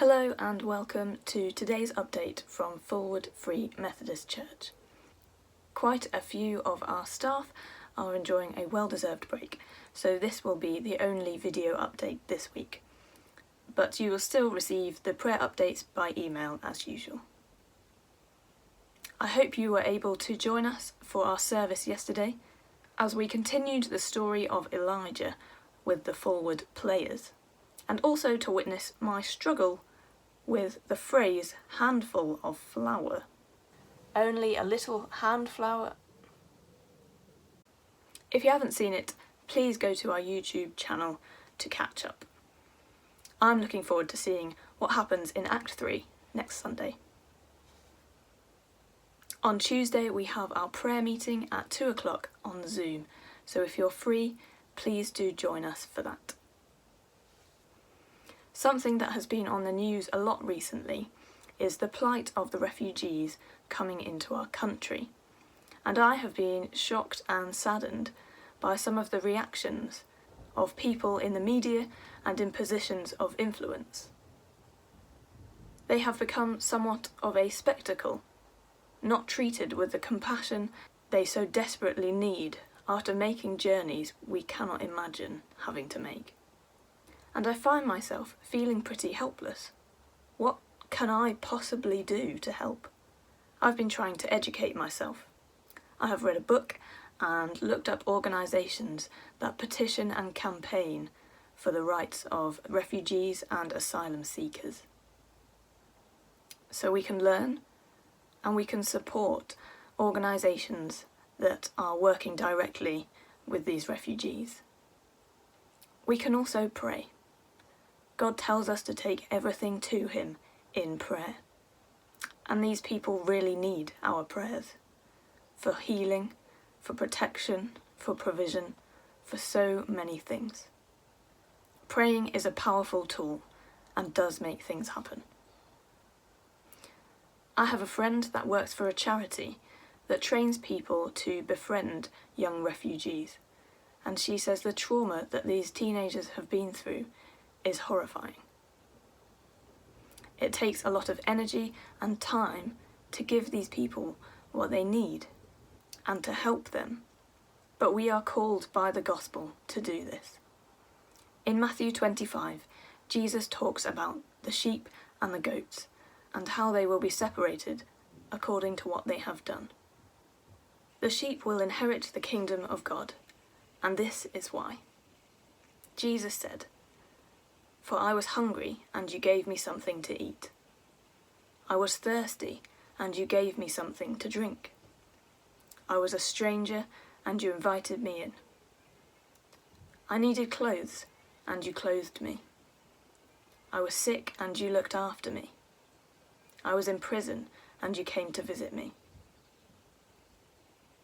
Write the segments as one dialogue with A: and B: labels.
A: Hello and welcome to today's update from Fulwood Free Methodist Church. Quite a few of our staff are enjoying a well-deserved break, so this will be the only video update this week. But you will still receive the prayer updates by email as usual. I hope you were able to join us for our service yesterday as we continued the story of Elijah with the Fulwood Players, and also to witness my struggle with the phrase handful of flour. Only a little hand flour. If you haven't seen it, please go to our YouTube channel to catch up. I'm looking forward to seeing what happens in Act 3 next Sunday. On Tuesday we have our prayer meeting at 2 o'clock on Zoom, so if you're free, please do join us for that. Something that has been on the news a lot recently is the plight of the refugees coming into our country, and I have been shocked and saddened by some of the reactions of people in the media and in positions of influence. They have become somewhat of a spectacle, not treated with the compassion they so desperately need after making journeys we cannot imagine having to make. And I find myself feeling pretty helpless. What can I possibly do to help? I've been trying to educate myself. I have read a book and looked up organisations that petition and campaign for the rights of refugees and asylum seekers. So we can learn and we can support organisations that are working directly with these refugees. We can also pray. God tells us to take everything to him in prayer. And these people really need our prayers for healing, for protection, for provision, for so many things. Praying is a powerful tool and does make things happen. I have a friend that works for a charity that trains people to befriend young refugees, and she says the trauma that these teenagers have been through is horrifying. It takes a lot of energy and time to give these people what they need and to help them, but we are called by the gospel to do this. In Matthew 25, Jesus talks about the sheep and the goats and how they will be separated according to what they have done. The sheep will inherit the kingdom of God, and this is why. Jesus said, "For I was hungry, and you gave me something to eat. I was thirsty, and you gave me something to drink. I was a stranger, and you invited me in. I needed clothes, and you clothed me. I was sick, and you looked after me. I was in prison, and you came to visit me."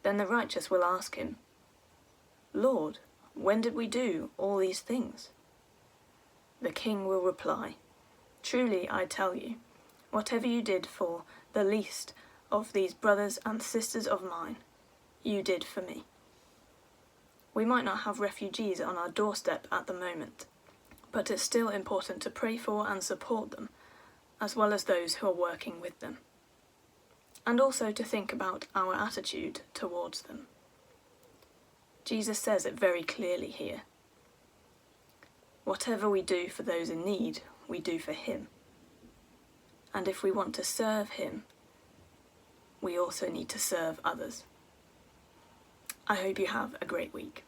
A: Then the righteous will ask him, "Lord, when did we do all these things?" The king will reply, "Truly I tell you, whatever you did for the least of these brothers and sisters of mine, you did for me." We might not have refugees on our doorstep at the moment, but it's still important to pray for and support them, as well as those who are working with them. And also to think about our attitude towards them. Jesus says it very clearly here. Whatever we do for those in need, we do for him. And if we want to serve him, we also need to serve others. I hope you have a great week.